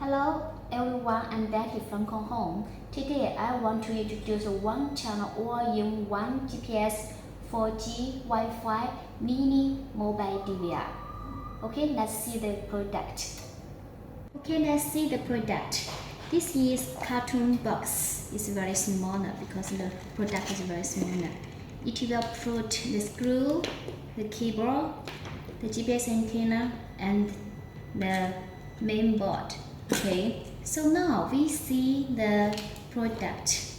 Hello everyone, I'm Becky from QOHO. Today I want to introduce one channel all-in-one GPS 4G Wi-Fi mini mobile DVR. Okay, let's see the product. This is cartoon box. It's very smaller because the product is very smaller. It will put the screw, the cable, the GPS antenna, and the main board. Okay, so now we see the product.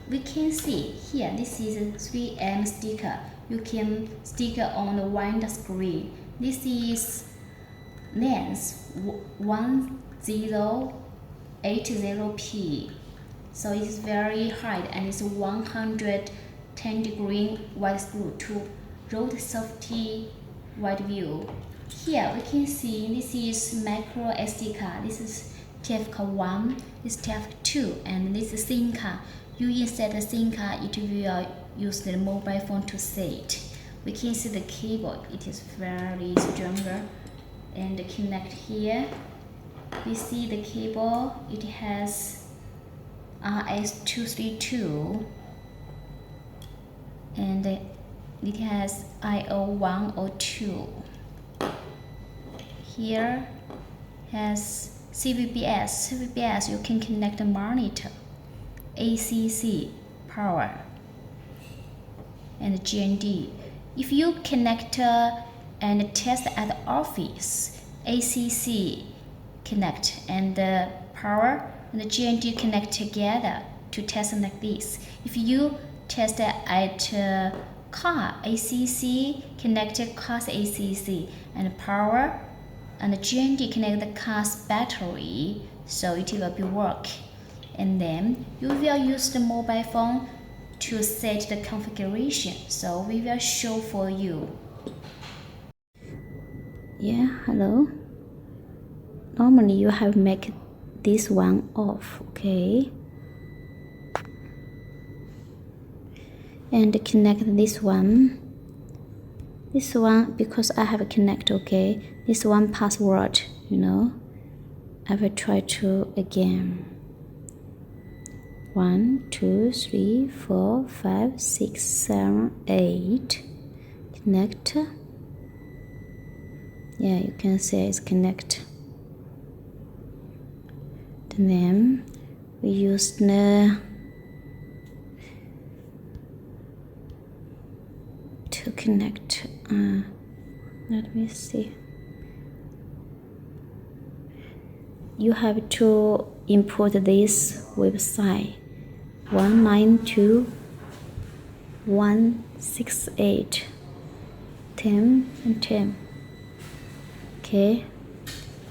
We can see here, this is a 3M sticker. You can stick on the window screen. This is lens 1080p. So it's very high and it's 110-degree wide screw to road safety wide view. Here we can see this is micro SD card. This is TF 1, this is TF 2, and this is SIM card. You insert the SIM card, it will use the mobile phone to set. We can see the cable, it is very stronger. And connect here. We see the cable, it has RS232 and it has IO102. Here has CVBS. You can connect the monitor, ACC, power, and GND. If you connect and test at the office, ACC connect and the power and the GND connect together to test like this. If you test at car, ACC connect car's ACC, and power and the GND connect the car's battery, so it will be work. And then you will use the mobile phone to set the configuration. So we will show for you. Yeah, hello. Normally you have to make this one off, okay? And connect this one. This one, because I have a connect, okay? This one password, I will try to again. 1, 2, 3, 4, 5, 6, 7, 8. Connect. Yeah, you can see it's connect. Then we use the to connect. Let me see. You have to import this website 192.168.10 and 10. Okay,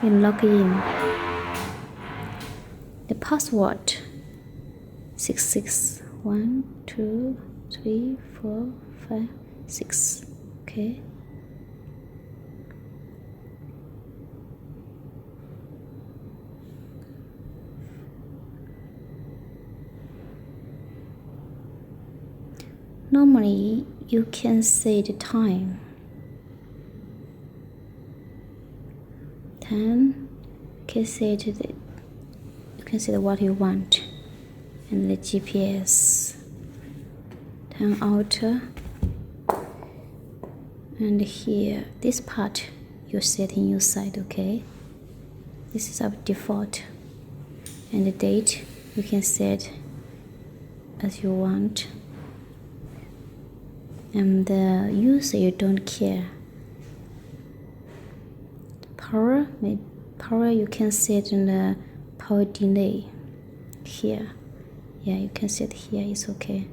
and log in. The password 6612345 6. Okay. Normally you can say the time 10. You can say what you want, and the GPS 10 outer, and here this part you set in your side. Okay, this is our default, and the date you can set as you want, and the user you don't care. Power you can set in the power delay here. Yeah, you can set here, it's okay.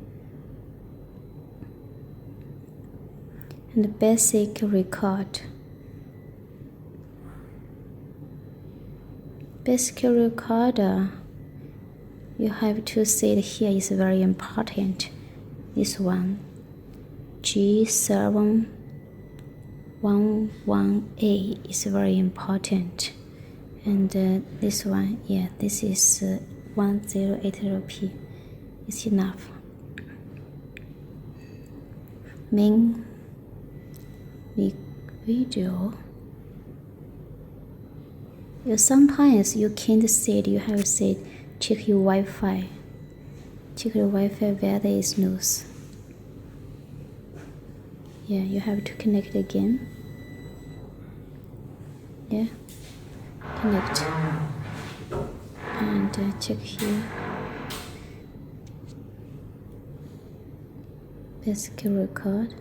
And the basic record. Basic recorder you have to set here is very important. This one G711A is very important. And this one, yeah, this is 1080p. It's enough. Main video Sometimes you can't see it, you have to say check your Wi-Fi. Check your Wi-Fi where there is noise. Yeah, you have to connect again. Yeah, connect and check here. Basic record.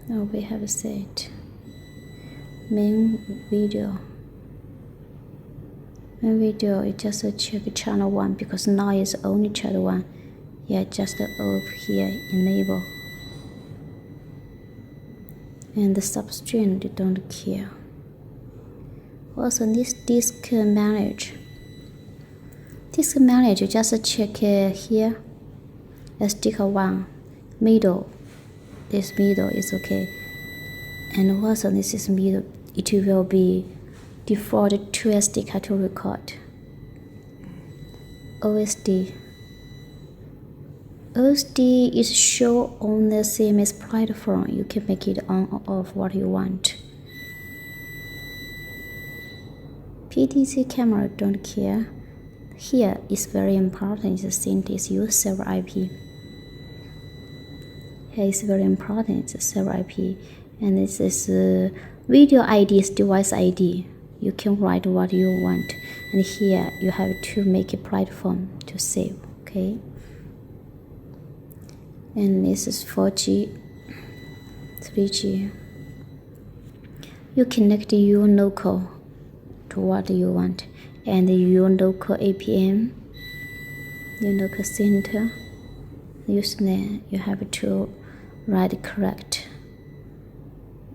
Now we have set main video. Main video is just check channel 1 because now it's only channel 1. Yeah, just over here enable. And the substring they don't care. Also this disk manage. Disk manage just check here. SD card 1 middle. This middle is okay. And also this is middle. It will be default to SD card to record. OSD. OSD is shown on the CMS platform. You can make it on or off what you want. PTZ camera don't care. Here is very important. The syntax use server IP. Here is very important. Server IP, and this is video ID is device ID. You can write what you want, and here you have to make a platform to save. Okay. And this is 4G, 3G. You connect your local to what you want, and your local APM, your local center, username, you have to write correct.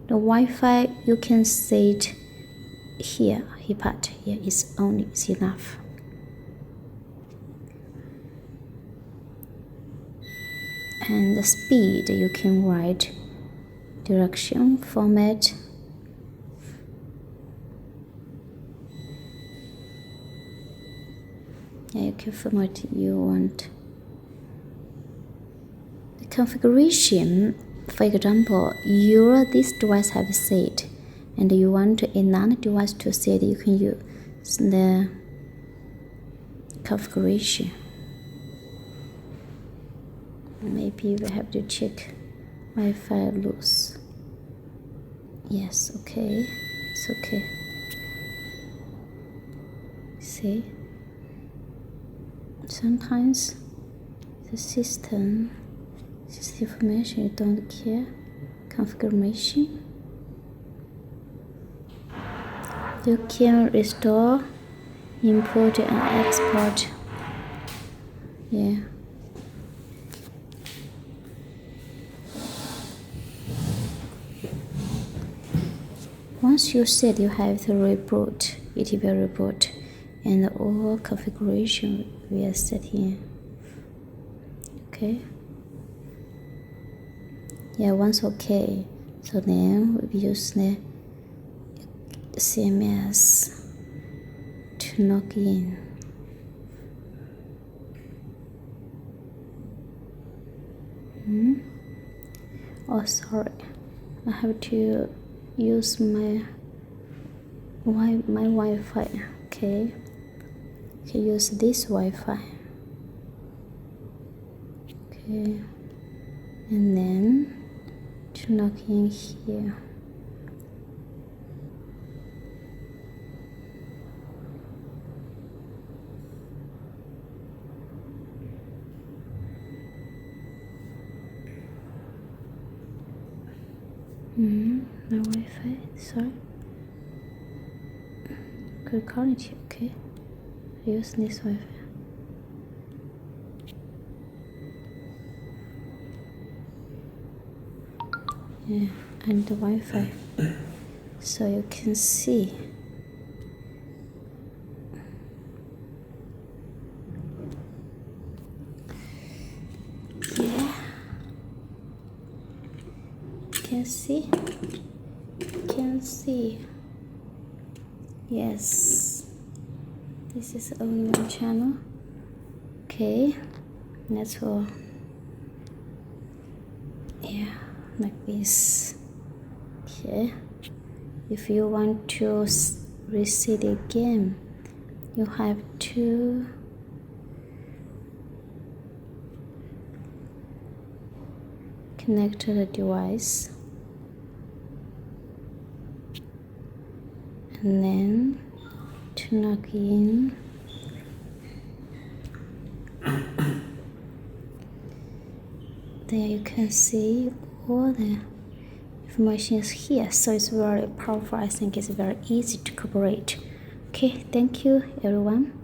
The Wi-Fi you can set here, part here is only is enough. And the speed you can write direction format. Yeah, you can format you want. The configuration, for example, this device have set, and you want another device to set, you can use the configuration. Maybe we have to check Wi-Fi loose. Yes, okay, it's okay. See, sometimes the system information you don't care. Configuration. You can restore, import and export. Yeah. Once you set, you have to reboot. It will reboot, and all configuration we are set here. Okay. Yeah, once okay. So then we use the CMS to log in. Oh, sorry. I have to use my Wi-Fi. Okay. Okay, use this Wi-Fi. Okay. And then to log in here. My Wi-Fi, sorry. Good quality, okay. I use this Wi-Fi. Yeah, and the Wi-Fi, so you can see. Yeah, can see. Yes, this is only one channel. Okay, that's all. Yeah, like this. Okay, if you want to reset the game, you have to connect to the device and then to log in. There you can see all the information is here, so it's very powerful. I think it's very easy to cooperate. Okay, thank you everyone.